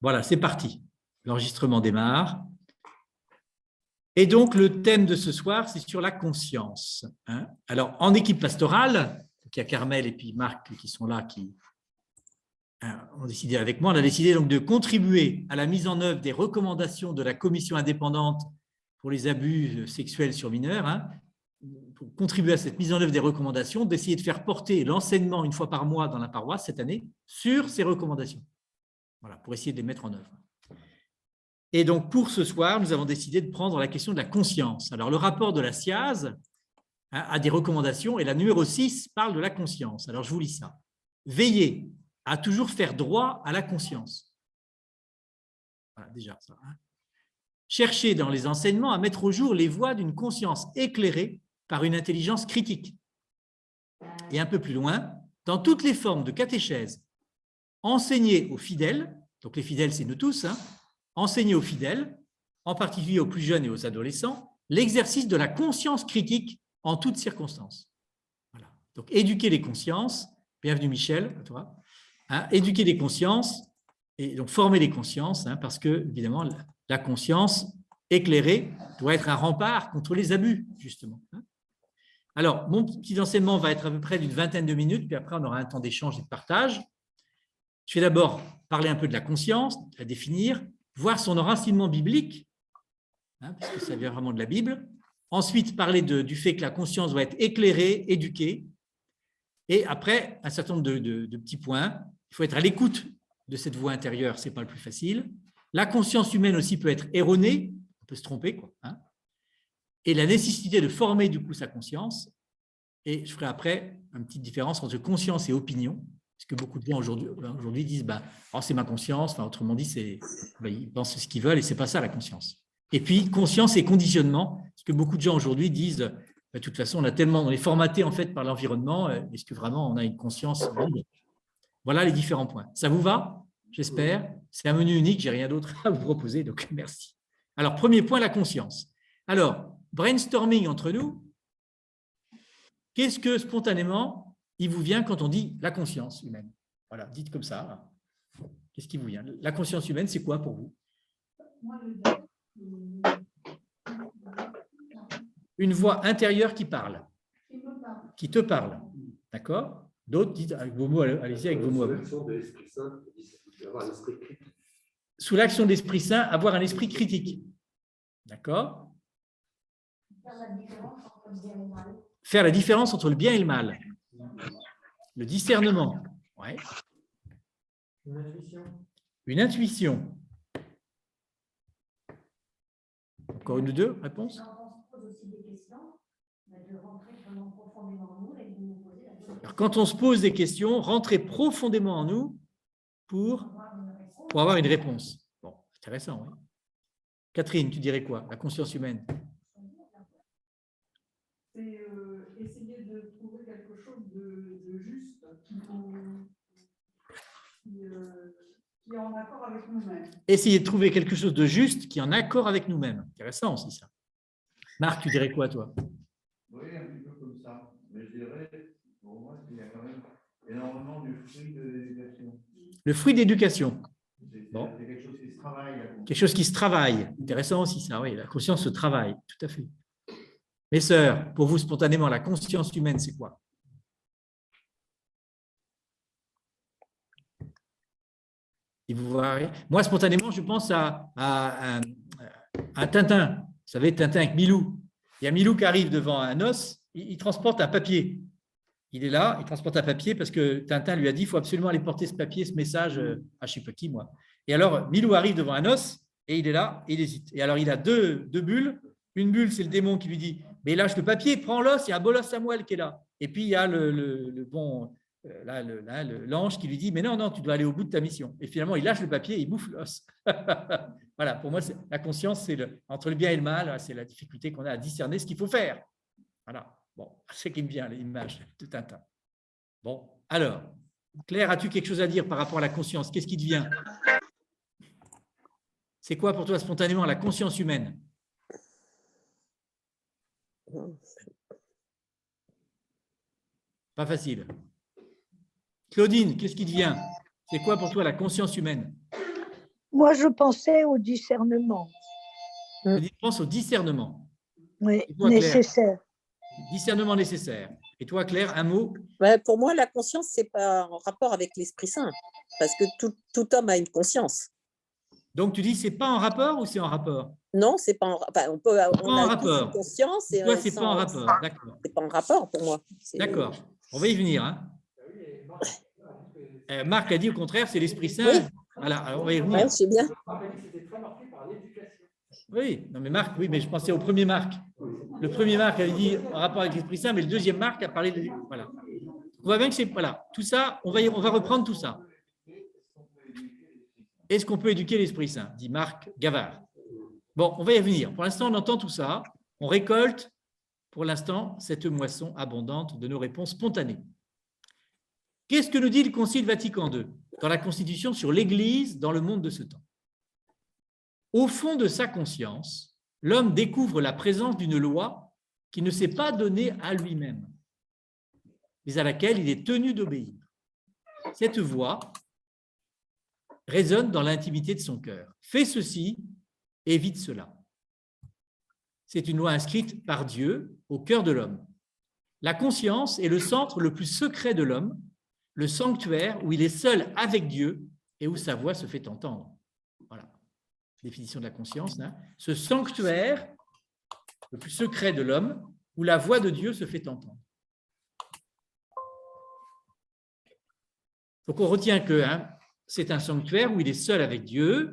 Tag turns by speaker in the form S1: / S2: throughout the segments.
S1: Voilà, c'est parti. L'enregistrement démarre. Et donc, le thème de ce soir, c'est sur la conscience. Alors, en équipe pastorale, il y a Carmel et puis Marc qui sont là, qui ont décidé avec moi, on a décidé donc de contribuer à la mise en œuvre des recommandations de la commission indépendante pour les abus sexuels sur mineurs, pour contribuer à cette mise en œuvre des recommandations, d'essayer de faire porter l'enseignement une fois par mois dans la paroisse cette année sur ces recommandations. Voilà, pour essayer de les mettre en œuvre. Et donc, pour ce soir, nous avons décidé de prendre la question de la conscience. Alors, le rapport de la SIAZ a des recommandations et la numéro 6 parle de la conscience. Alors, je vous lis ça. Veillez à toujours faire droit à la conscience. Voilà, déjà ça. Cherchez dans les enseignements à mettre au jour les voies d'une conscience éclairée par une intelligence critique. Et un peu plus loin, dans toutes les formes de catéchèse, enseignez aux fidèles, donc les fidèles, c'est nous tous, enseigner aux fidèles, en particulier aux plus jeunes et aux adolescents, l'exercice de la conscience critique en toutes circonstances. Voilà. Donc, éduquer les consciences, bienvenue Michel, à toi, éduquer les consciences, et donc former les consciences, parce que, évidemment, la conscience éclairée doit être un rempart contre les abus, justement. Alors, mon petit enseignement va être à peu près d'une vingtaine de minutes, puis après, on aura un temps d'échange et de partage. Je vais d'abord parler un peu de la conscience, la définir, voir son enracinement biblique, parce que ça vient vraiment de la Bible. Ensuite, parler du fait que la conscience doit être éclairée, éduquée. Et après, un certain nombre de petits points. Il faut être à l'écoute de cette voix intérieure, ce n'est pas le plus facile. La conscience humaine aussi peut être erronée, on peut se tromper, quoi. Et la nécessité de former du coup sa conscience. Et je ferai après une petite différence entre conscience et opinion. Parce que beaucoup de gens aujourd'hui disent c'est ma conscience, autrement dit, ils pensent ce qu'ils veulent et ce n'est pas ça la conscience. Et puis, conscience et conditionnement, parce que beaucoup de gens aujourd'hui disent de toute façon, on est formaté en fait par l'environnement, est-ce que vraiment on a une conscience libre? Voilà les différents points. Ça vous va? J'espère. C'est un menu unique, je n'ai rien d'autre à vous proposer, donc merci. Alors, premier point, la conscience. Alors, brainstorming entre nous, qu'est-ce que spontanément il vous vient quand on dit la conscience humaine? Voilà, dites comme ça. Qu'est-ce qui vous vient? La conscience humaine, c'est quoi pour vous? Une voix intérieure qui parle, qui te parle. D'accord? D'autres dites avec vos mots, allez-y avec vos mots. Sous l'action de l'Esprit Saint, avoir un esprit critique. D'accord? Faire la différence entre le bien et le mal. Le discernement. Ouais. Une intuition. Encore une ou deux réponses? Alors, quand on se pose des questions, rentrer profondément en nous pour avoir une réponse. Bon, intéressant. Oui. Catherine, tu dirais quoi? La conscience humaine?
S2: C'est essayer de trouver quelque chose de juste qui est en accord avec nous-mêmes.
S1: Essayer de trouver quelque chose de juste qui est en accord avec nous-mêmes. Intéressant aussi ça. Marc, tu dirais quoi toi?
S3: Oui, un petit peu comme ça. Mais je dirais, pour moi, il y a quand même énormément du fruit de l'éducation.
S1: Le fruit d'éducation.
S3: Bon. C'est quelque chose qui se travaille.
S1: Quelque chose qui se travaille. Intéressant aussi ça, oui. La conscience se travaille, tout à fait. Mes sœurs, pour vous, spontanément, la conscience humaine, c'est quoi? Et vous voyez, moi, spontanément, je pense à Tintin. Vous savez, Tintin avec Milou. Il y a Milou qui arrive devant un os, il transporte un papier. Il est là, il transporte un papier parce que Tintin lui a dit il faut absolument aller porter ce papier, ce message à je ne sais pas qui, moi. Et alors, Milou arrive devant un os et il est là, et il hésite. Et alors, il a deux bulles. Une bulle, c'est le démon qui lui dit mais lâche le papier, prends l'os, il y a un bolos Samuel qui est là. Et puis, il y a le bon. L'ange qui lui dit mais non, tu dois aller au bout de ta mission. Et finalement, il lâche le papier et il bouffe l'os. Voilà, pour moi, la conscience, c'est entre le bien et le mal, c'est la difficulté qu'on a à discerner ce qu'il faut faire. Voilà, bon, c'est qui me vient l'image de Tintin. Bon, alors, Claire, as-tu quelque chose à dire par rapport à la conscience? Qu'est-ce qui te vient? C'est quoi pour toi spontanément la conscience humaine? Pas facile. Claudine, qu'est-ce qui te vient? C'est quoi pour toi la conscience humaine?
S4: Moi, je pensais au discernement,
S1: Je pense au discernement.
S4: oui,
S1: Et toi, Claire,
S4: nécessaire.
S1: discernement nécessaire. Et toi, Claire, un mot?
S5: Ouais, pour moi, la conscience, c'est pas en rapport avec l'Esprit Saint, parce que tout homme a une conscience.
S1: Donc, tu dis c'est pas en rapport ou c'est en rapport?
S5: Non, c'est pas en, enfin, on
S1: Pas
S5: a
S1: en
S5: tous une
S1: rapport.
S5: conscience. Et
S1: Toi, c'est pas en rapport. D'accord.
S5: c'est pas en rapport pour moi.
S1: D'accord. On va y venir. Hein. Marc a dit au contraire, c'est l'Esprit Saint.
S5: Oui.
S1: Voilà, alors on va y
S5: Ouais,
S1: revenir.
S5: je sais bien.
S2: C'était très marqué par l'éducation.
S1: Oui, non mais Marc, oui, mais je pensais au premier Marc. Le premier Marc avait dit en rapport avec l'Esprit Saint, mais le deuxième Marc a parlé de. Voilà. On voit bien que c'est. Voilà. Tout ça, on va reprendre tout ça. Est-ce qu'on peut éduquer l'Esprit Saint? Dit Marc Gavard. Bon, on va y venir. Pour l'instant, on entend tout ça. On récolte, pour l'instant, cette moisson abondante de nos réponses spontanées. Qu'est-ce que nous dit le Concile Vatican II dans la Constitution sur l'Église dans le monde de ce temps? Au fond de sa conscience, l'homme découvre la présence d'une loi qui ne s'est pas donnée à lui-même, mais à laquelle il est tenu d'obéir. Cette voix résonne dans l'intimité de son cœur. Fais ceci, évite cela. C'est une loi inscrite par Dieu au cœur de l'homme. La conscience est le centre le plus secret de l'homme, le sanctuaire où il est seul avec Dieu et où sa voix se fait entendre. Voilà, définition de la conscience. Hein. Ce sanctuaire, le plus secret de l'homme, où la voix de Dieu se fait entendre. Donc on retient que c'est un sanctuaire où il est seul avec Dieu,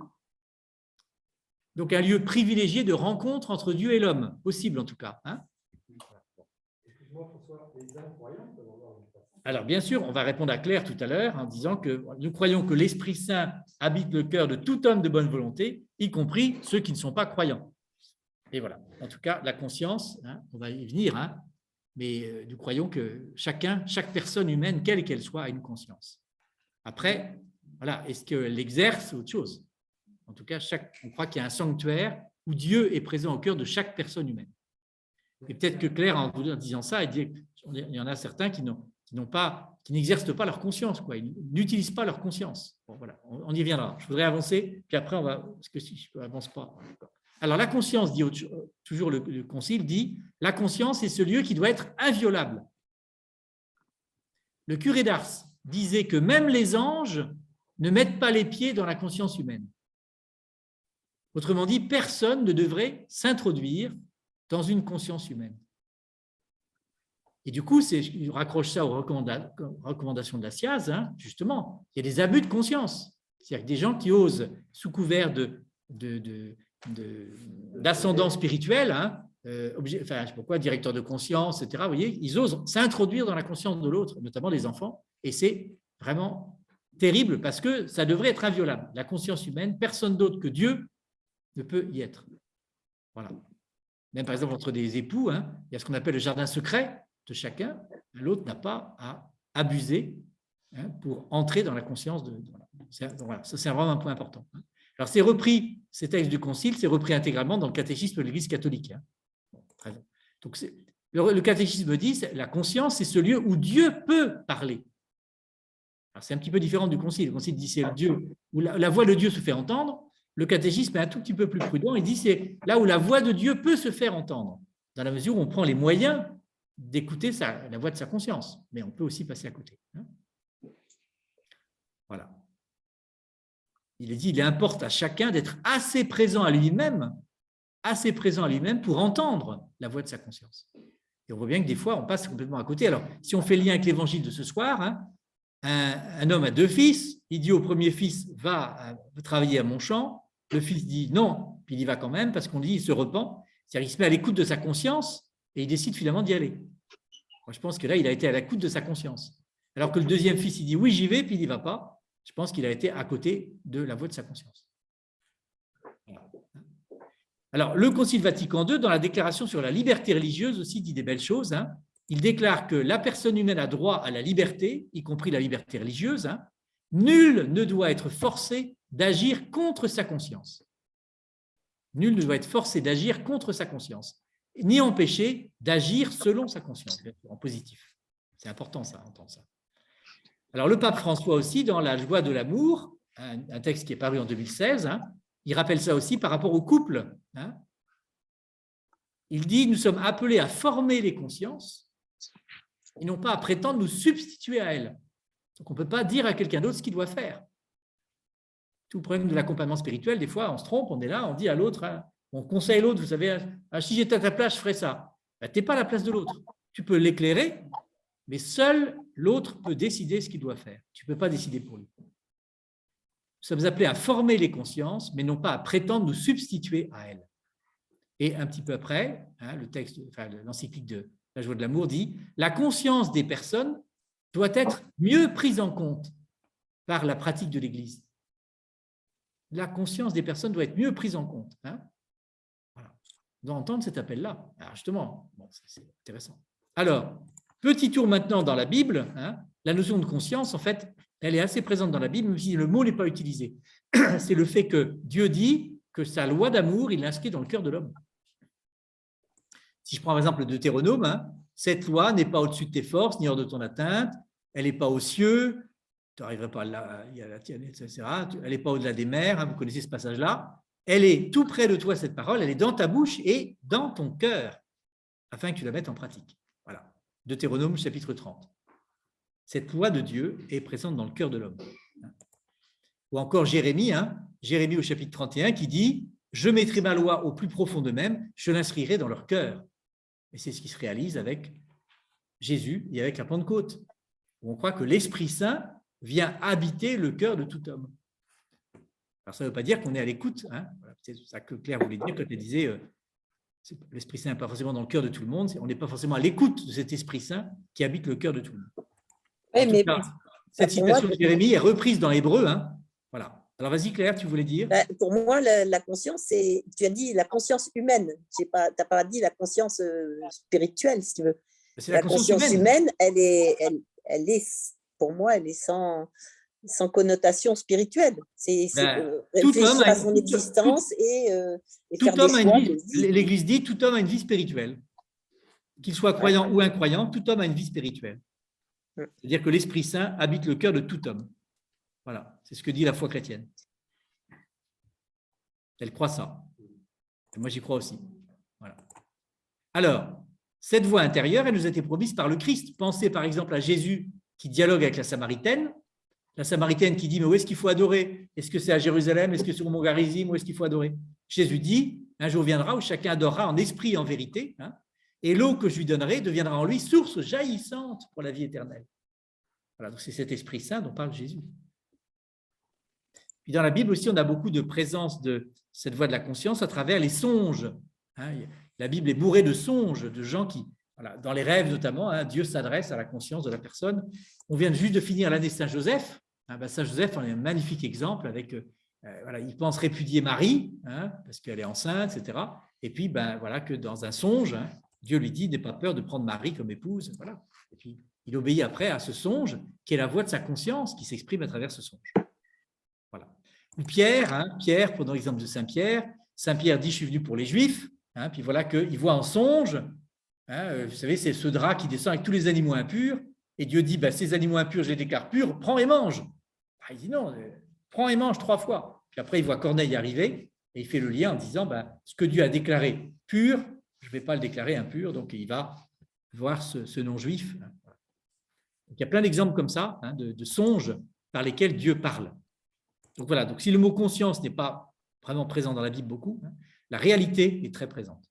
S1: donc un lieu privilégié de rencontre entre Dieu et l'homme, possible en tout cas. Hein.
S2: Excuse-moi François, les incroyants peuvent avoir une face.
S1: Alors bien sûr, on va répondre à Claire tout à l'heure en disant que nous croyons que l'Esprit Saint habite le cœur de tout homme de bonne volonté, y compris ceux qui ne sont pas croyants. Et voilà, en tout cas, la conscience, on va y venir, mais nous croyons que chaque personne humaine, quelle qu'elle soit, a une conscience. Après, voilà, est-ce qu'elle l'exerce? C'est autre chose. En tout cas, on croit qu'il y a un sanctuaire où Dieu est présent au cœur de chaque personne humaine. Et peut-être que Claire, en vous disant ça, elle dit qu'il y en a certains qui n'exercent pas leur conscience, quoi. Ils n'utilisent pas leur conscience. Bon, voilà, on y viendra. Je voudrais avancer, puis après, parce que si je n'avance pas. Alors, la conscience, dit toujours le Concile, dit la conscience est ce lieu qui doit être inviolable. Le curé d'Ars disait que même les anges ne mettent pas les pieds dans la conscience humaine. Autrement dit, personne ne devrait s'introduire dans une conscience humaine. Et du coup, je raccroche ça aux recommandations de la SIAZ, justement, il y a des abus de conscience. C'est-à-dire que des gens qui osent, sous couvert d'ascendant spirituel, je ne sais pas pourquoi, directeur de conscience, etc., vous voyez, ils osent s'introduire dans la conscience de l'autre, notamment des enfants, et c'est vraiment terrible parce que ça devrait être inviolable. La conscience humaine, personne d'autre que Dieu ne peut y être. Voilà. Même par exemple, entre des époux, il y a ce qu'on appelle le jardin secret de chacun. L'autre n'a pas à abuser pour entrer dans la conscience de. Voilà. Ça, c'est vraiment un point important. Alors, c'est repris, ces textes du Concile, c'est repris intégralement dans le catéchisme de l'Église catholique. Bon, très bien. Donc, le catéchisme dit la conscience, c'est ce lieu où Dieu peut parler. Alors, c'est un petit peu différent du Concile. Le Concile dit c'est Dieu, où la voix de Dieu se fait entendre. Le catéchisme est un tout petit peu plus prudent. Il dit c'est là où la voix de Dieu peut se faire entendre, dans la mesure où on prend les moyens d'écouter la voix de sa conscience. Mais on peut aussi passer à côté. Voilà. Il est dit, il importe à chacun d'être assez présent à lui-même pour entendre la voix de sa conscience. Et on voit bien que des fois, on passe complètement à côté. Alors, si on fait le lien avec l'évangile de ce soir, un homme a 2 fils, il dit au premier fils, va travailler à mon champ. Le fils dit non, puis il y va quand même, parce qu'on dit, il se repent. C'est-à-dire qu'il se met à l'écoute de sa conscience et il décide finalement d'y aller. Moi, je pense que là, il a été à l'écoute de sa conscience. Alors que le deuxième fils, il dit oui, j'y vais, puis il n'y va pas. Je pense qu'il a été à côté de la voix de sa conscience. Alors, le Concile Vatican II, dans la déclaration sur la liberté religieuse aussi, dit des belles choses. Il déclare que la personne humaine a droit à la liberté, y compris la liberté religieuse. Nul ne doit être forcé d'agir contre sa conscience. Nul ne doit être forcé d'agir contre sa conscience, ni empêché d'agir selon sa conscience, en positif. C'est important, ça, entendre ça. Alors, le pape François aussi, dans La joie de l'amour, un texte qui est paru en 2016, hein, il rappelle ça aussi par rapport au couple. Hein. Il dit, nous sommes appelés à former les consciences et non pas à prétendre nous substituer à elles. Donc, on ne peut pas dire à quelqu'un d'autre ce qu'il doit faire. Tout le problème de l'accompagnement spirituel, des fois, on se trompe, on est là, on dit à l'autre, hein, on conseille l'autre, vous savez, si j'étais à ta place, je ferais ça. Ben, tu n'es pas à la place de l'autre. Tu peux l'éclairer, mais seul l'autre peut décider ce qu'il doit faire. Tu ne peux pas décider pour lui. Nous sommes appelés à former les consciences, mais non pas à prétendre nous substituer à elles. Et un petit peu après, hein, le texte, enfin, l'encyclique de La Joie de l'amour dit « La conscience des personnes doit être mieux prise en compte par la pratique de l'Église. » La conscience des personnes doit être mieux prise en compte. Hein. Voilà. On doit entendre cet appel-là. Alors justement, bon, c'est intéressant. Alors, petit tour maintenant dans la Bible. Hein. La notion de conscience, en fait, elle est assez présente dans la Bible, même si le mot n'est pas utilisé. C'est le fait que Dieu dit que sa loi d'amour, il l'inscrit dans le cœur de l'homme. Si je prends par exemple le Deutéronome, hein, cette loi n'est pas au-dessus de tes forces, ni hors de ton atteinte, elle n'est pas aux cieux, tu n'arriverais pas là, il y a la tienne, etc. Elle n'est pas au-delà des mers, hein, vous connaissez ce passage-là. Elle est tout près de toi, cette parole, elle est dans ta bouche et dans ton cœur, afin que tu la mettes en pratique. Voilà, Deutéronome chapitre 30. Cette loi de Dieu est présente dans le cœur de l'homme. Ou encore Jérémie, hein, Jérémie au chapitre 31, qui dit « Je mettrai ma loi au plus profond d'eux-mêmes, je l'inscrirai dans leur cœur. » Et c'est ce qui se réalise avec Jésus et avec la Pentecôte. On croit que l'Esprit Saint vient habiter le cœur de tout homme. Alors, ça ne veut pas dire qu'on est à l'écoute. Hein. C'est ça que Claire voulait dire quand elle disait l'Esprit Saint n'est pas forcément dans le cœur de tout le monde. On n'est pas forcément à l'écoute de cet Esprit Saint qui habite le cœur de tout le monde.
S5: Oui, mais
S1: cas, cette citation de Jérémie est reprise dans l'hébreu. Hein. Voilà. Alors, vas-y, Claire, tu voulais dire ?
S5: Pour moi, la conscience, c'est, tu as dit la conscience humaine. Tu n'as pas dit la conscience spirituelle, si tu veux.
S1: C'est
S5: la conscience humaine, elle est, pour moi, elle est sans connotation spirituelle. Réfléchir à son existence et faire des choix.
S1: L'Église dit tout homme a une vie spirituelle. Qu'il soit croyant ou incroyant, tout homme a une vie spirituelle. C'est-à-dire que l'Esprit Saint habite le cœur de tout homme. Voilà, c'est ce que dit la foi chrétienne. Elle croit ça. Et moi, j'y crois aussi. Voilà. Alors, cette voie intérieure, elle nous a été promise par le Christ. Pensez par exemple à Jésus qui dialogue avec la Samaritaine qui dit « Mais où est-ce qu'il faut adorer? Est-ce que c'est à Jérusalem? Est-ce que c'est au Mont Garizim? Où est-ce qu'il faut adorer ?» Jésus dit « Un jour viendra où chacun adorera en esprit et en vérité, hein, et l'eau que je lui donnerai deviendra en lui source jaillissante pour la vie éternelle. » Voilà, donc c'est cet Esprit Saint dont parle Jésus. Puis dans la Bible aussi, on a beaucoup de présence de cette voie de la conscience à travers les songes. Hein. La Bible est bourrée de songes, de gens qui, voilà, dans les rêves notamment, hein, Dieu s'adresse à la conscience de la personne. On vient juste de finir l'année Saint-Joseph. Hein, Saint-Joseph en est un magnifique exemple avec, voilà, il pense répudier Marie, hein, parce qu'elle est enceinte, etc. Et puis, voilà, que dans un songe, hein, Dieu lui dit, n'aie pas peur de prendre Marie comme épouse. Voilà. Et puis, il obéit après à ce songe, qui est la voix de sa conscience, qui s'exprime à travers ce songe. Voilà. Ou Pierre, hein, Pierre, prenons l'exemple de Saint-Pierre. Saint-Pierre dit, je suis venu pour les Juifs. Hein, puis voilà qu'il voit en songe, hein, vous savez, c'est ce drap qui descend avec tous les animaux impurs. Et Dieu dit, ces animaux impurs, je les déclare purs, prends et mange. Il dit non, prends et mange 3 fois. Puis après, il voit Corneille arriver et il fait le lien en disant, ce que Dieu a déclaré pur, je ne vais pas le déclarer impur. Donc, il va voir ce non-juif. Donc, il y a plein d'exemples comme ça, hein, de songes par lesquels Dieu parle. Donc voilà, donc si le mot conscience n'est pas vraiment présent dans la Bible beaucoup, hein, la réalité est très présente.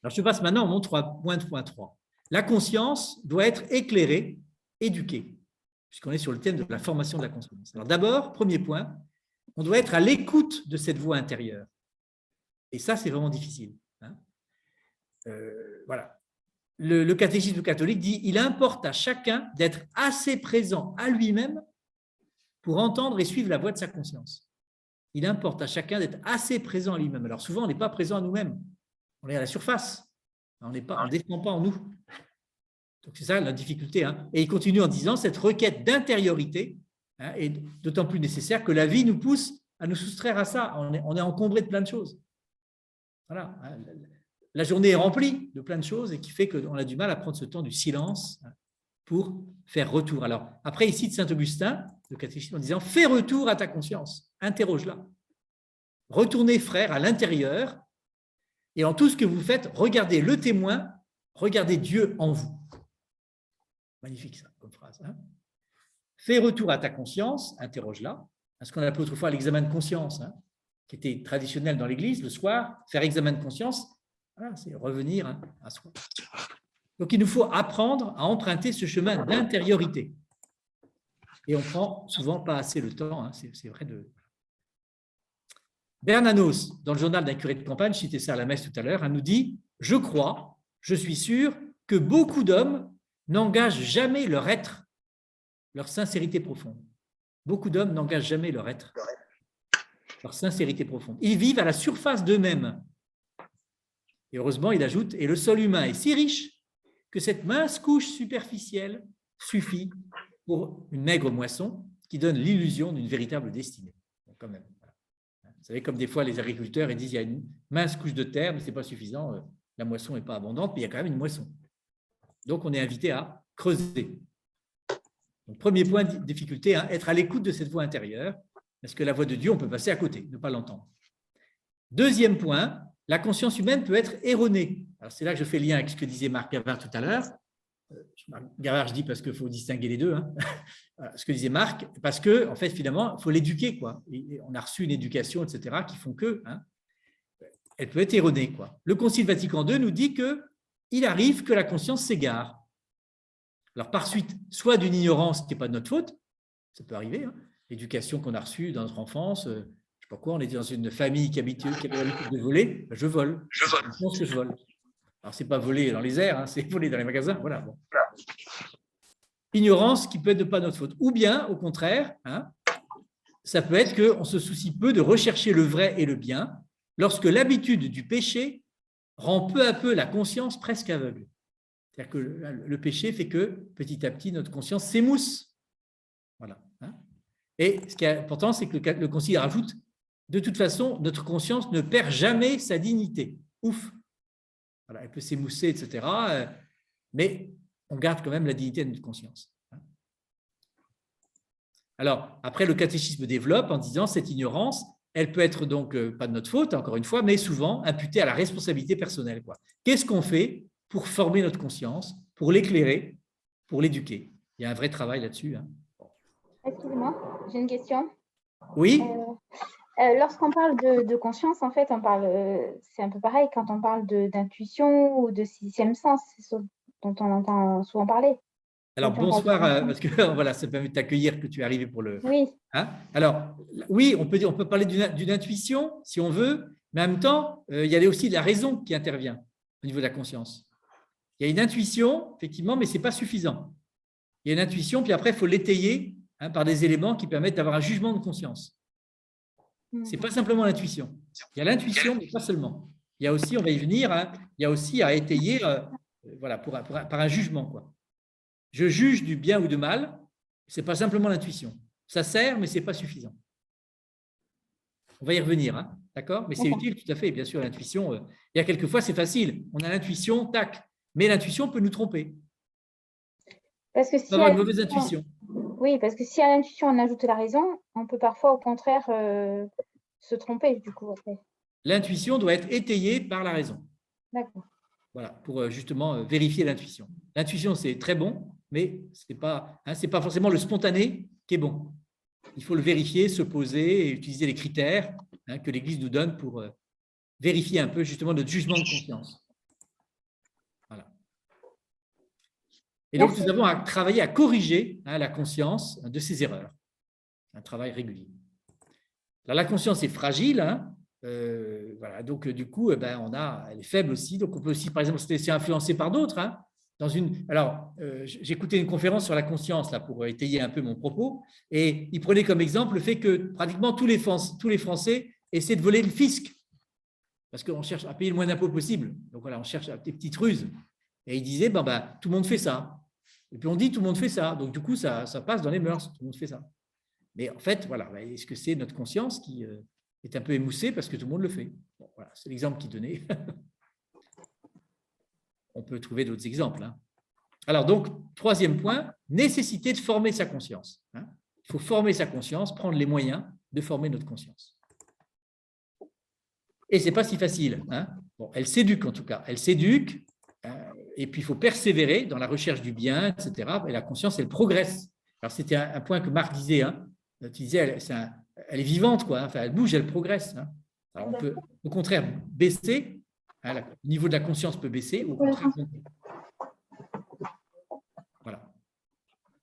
S1: Alors je passe maintenant au point 3. La conscience doit être éclairée, éduquée, puisqu'on est sur le thème de la formation de la conscience. Alors d'abord, premier point, on doit être à l'écoute de cette voix intérieure. Et ça, c'est vraiment difficile. Hein. Voilà. Le catéchisme catholique dit « Il importe à chacun d'être assez présent à lui-même pour entendre et suivre la voix de sa conscience. » Il importe à chacun d'être assez présent à lui-même. Alors souvent, on n'est pas présent à nous-mêmes. On est à la surface. On ne descend pas en nous. Donc c'est ça la difficulté. Hein. Et il continue en disant « Cette requête d'intériorité, hein, est d'autant plus nécessaire que la vie nous pousse à nous soustraire à ça. On est encombré de plein de choses. » Voilà. Hein. La journée est remplie de plein de choses et qui fait qu'on a du mal à prendre ce temps du silence pour faire retour. Alors, après, ici, de Saint-Augustin, le catéchisme en disant « Fais retour à ta conscience, interroge-la. Retournez, frère, à l'intérieur, et en tout ce que vous faites, regardez le témoin, regardez Dieu en vous. » Magnifique ça, comme phrase. Hein. Fais retour à ta conscience, interroge-la. Ce qu'on appelait autrefois l'examen de conscience, hein, qui était traditionnel dans l'Église, le soir, faire examen de conscience, voilà, c'est revenir à soi. Donc, il nous faut apprendre à emprunter ce chemin d'intériorité. Et on ne prend souvent pas assez le temps, hein, c'est vrai de… Bernanos, dans le journal d'un curé de campagne, je citais ça à la messe tout à l'heure, nous dit « Je crois, je suis sûr que beaucoup d'hommes n'engagent jamais leur être, leur sincérité profonde. Beaucoup d'hommes n'engagent jamais leur être, leur sincérité profonde. Ils vivent à la surface d'eux-mêmes. » Et heureusement, il ajoute « Et le sol humain est si riche que cette mince couche superficielle suffit pour une maigre moisson qui donne l'illusion d'une véritable destinée. » Donc, quand même. Vous savez, comme des fois les agriculteurs ils disent il y a une mince couche de terre, mais ce n'est pas suffisant, la moisson n'est pas abondante, mais il y a quand même une moisson. Donc, on est invité à creuser. Donc, premier point de difficulté, hein, être à l'écoute de cette voix intérieure, parce que la voix de Dieu, on peut passer à côté, ne pas l'entendre. Deuxième point, la conscience humaine peut être erronée. Alors, c'est là que je fais lien avec ce que disait Marc Gavard tout à l'heure. Gavard, je dis parce qu'il faut distinguer les deux. Hein. Ce que disait Marc, parce qu'en fait, finalement, il faut l'éduquer. On a reçu une éducation, etc., qui font que hein, elle peut être erronée. Le Concile Vatican II nous dit qu'il arrive que la conscience s'égare. Alors, par suite, soit d'une ignorance qui n'est pas de notre faute, ça peut arriver, hein, l'éducation qu'on a reçue dans notre enfance, je ne sais pas quoi, on est dans une famille qui avait l'habitude de voler, je vole. Je pense que je vole. Alors, ce n'est pas voler dans les airs, hein, c'est voler dans les magasins. Voilà. Bon. Ignorance qui peut être de pas notre faute. Ou bien, au contraire, hein, ça peut être qu'on se soucie peu de rechercher le vrai et le bien lorsque l'habitude du péché rend peu à peu la conscience presque aveugle. C'est-à-dire que le péché fait que, petit à petit, notre conscience s'émousse. Voilà. Hein. Et ce qui est important, c'est que le Concile rajoute, de toute façon, notre conscience ne perd jamais sa dignité. Ouf. Voilà, elle peut s'émousser, etc. Mais on garde quand même la dignité de notre conscience. Alors, après, le catéchisme développe en disant cette ignorance, elle peut être donc pas de notre faute, encore une fois, mais souvent imputée à la responsabilité personnelle. Qu'est-ce qu'on fait pour former notre conscience, pour l'éclairer, pour l'éduquer? Il y a un vrai travail là-dessus. Hein.
S6: Excusez-moi, j'ai une question.
S1: Oui.
S6: Lorsqu'on parle de conscience, en fait, c'est un peu pareil quand on parle d'intuition ou de sixième sens, c'est ce dont on entend souvent parler.
S1: Alors, bonsoir, parce que voilà, ça permet de t'accueillir que tu es arrivé pour le…
S6: Oui.
S1: Hein. Alors, oui, on peut parler d'une intuition, si on veut, mais en même temps, il y a aussi de la raison qui intervient au niveau de la conscience. Il y a une intuition, effectivement, mais ce n'est pas suffisant. Il y a une intuition, puis après, il faut l'étayer hein, par des éléments qui permettent d'avoir un jugement de conscience. Ce n'est pas simplement l'intuition. Il y a l'intuition, mais pas seulement. Il y a aussi, on va y venir, hein, il y a aussi à étayer voilà, par un jugement. Quoi. Je juge du bien ou du mal, ce n'est pas simplement l'intuition. Ça sert, mais ce n'est pas suffisant. On va y revenir, hein, d'accord? Mais c'est utile, tout à fait, bien sûr, l'intuition. Il y a quelquefois, c'est facile. On a l'intuition, tac. Mais l'intuition peut nous tromper.
S6: Parce que
S1: on peut avoir une mauvaise intuition.
S6: Oui, parce que si à l'intuition, on ajoute la raison, on peut parfois, au contraire, se tromper, du coup.
S1: L'intuition doit être étayée par la raison.
S6: D'accord.
S1: Voilà, pour justement vérifier l'intuition. L'intuition, c'est très bon, mais ce n'est pas forcément le spontané qui est bon. Il faut le vérifier, se poser et utiliser les critères hein, que l'Église nous donne pour vérifier un peu justement notre jugement de conscience. Voilà. Et donc, nous avons à travailler à corriger hein, la conscience de ses erreurs. Un travail régulier. Alors, la conscience est fragile, hein, voilà, donc du coup, elle est faible aussi. Donc, on peut aussi, par exemple, se laisser influencer par d'autres. Hein, j'ai écouté une conférence sur la conscience là, pour étayer un peu mon propos, et il prenait comme exemple le fait que pratiquement tous les Français essaient de voler le fisc, parce qu'on cherche à payer le moins d'impôts possible. Donc voilà, on cherche des petites ruses. Et il disait, tout le monde fait ça. Et puis on dit, tout le monde fait ça. Donc du coup, ça passe dans les mœurs, tout le monde fait ça. Mais en fait, voilà, est-ce que c'est notre conscience qui est un peu émoussée parce que tout le monde le fait? Bon, voilà, c'est l'exemple qu'il donnait. On peut trouver d'autres exemples. Hein. Alors donc, troisième point, nécessité de former sa conscience. Hein. Il Il faut former sa conscience, prendre les moyens de former notre conscience. Et ce n'est pas si facile. Hein. Bon, elle s'éduque en tout cas. Elle s'éduque, et puis il faut persévérer dans la recherche du bien, etc. Et la conscience, elle progresse. Alors, c'était un point que Marc disait. Hein. Tu disais, elle est vivante, quoi. Enfin, elle bouge, elle progresse. Hein. Alors, on peut, au contraire, baisser. Hein, le niveau de la conscience peut baisser. Au contraire, monter. Voilà.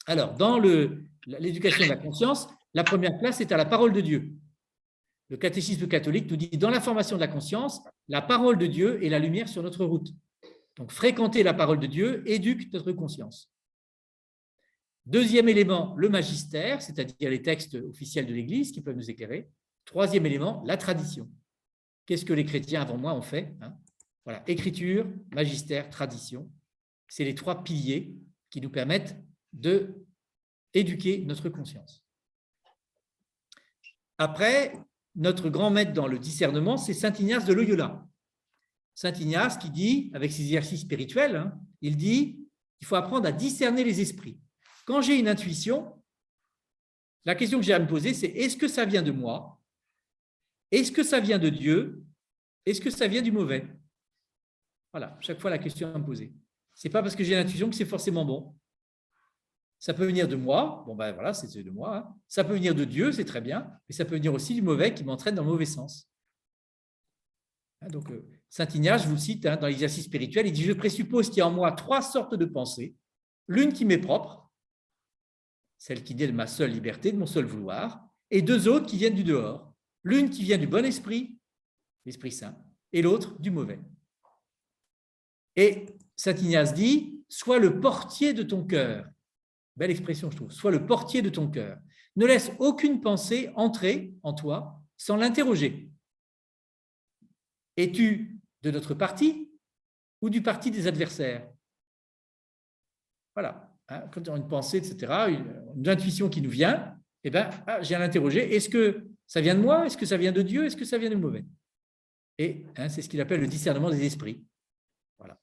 S1: Alors, dans l'éducation de la conscience, la première place est à la parole de Dieu. Le catéchisme catholique nous dit, dans la formation de la conscience, la parole de Dieu est la lumière sur notre route. Donc, fréquenter la parole de Dieu éduque notre conscience. Deuxième élément, le magistère, c'est-à-dire les textes officiels de l'Église qui peuvent nous éclairer. Troisième élément, la tradition. Qu'est-ce que les chrétiens avant moi ont fait, hein? Voilà, écriture, magistère, tradition. C'est les trois piliers qui nous permettent d'éduquer notre conscience. Après, notre grand maître dans le discernement, c'est saint Ignace de Loyola. Saint Ignace qui dit, avec ses exercices spirituels, hein, il dit qu'il faut apprendre à discerner les esprits. Quand j'ai une intuition, la question que j'ai à me poser, c'est est-ce que ça vient de moi? Est-ce que ça vient de Dieu? Est-ce que ça vient du mauvais? Voilà, chaque fois la question à me poser. Ce n'est pas parce que j'ai l'intuition que c'est forcément bon. Ça peut venir de moi, bon ben voilà, c'est de moi. Hein. Ça peut venir de Dieu, c'est très bien, mais ça peut venir aussi du mauvais qui m'entraîne dans le mauvais sens. Donc, saint Ignace, je vous le cite, hein, dans l'exercice spirituel, il dit « Je présuppose qu'il y a en moi trois sortes de pensées, l'une qui m'est propre, celle qui naît de ma seule liberté, de mon seul vouloir, et deux autres qui viennent du dehors, l'une qui vient du bon esprit, l'Esprit Saint, et l'autre du mauvais. » Et saint Ignace dit « Sois le portier de ton cœur ». Belle expression, je trouve. « Sois le portier de ton cœur. Ne laisse aucune pensée entrer en toi sans l'interroger. Es-tu de notre parti ou du parti des adversaires ?» Voilà. Quand on a une pensée, etc., une intuition qui nous vient, eh bien, j'ai à l'interroger. Est-ce que ça vient de moi? Est-ce que ça vient de Dieu? Est-ce que ça vient du mauvais? Et c'est ce qu'il appelle le discernement des esprits. Voilà.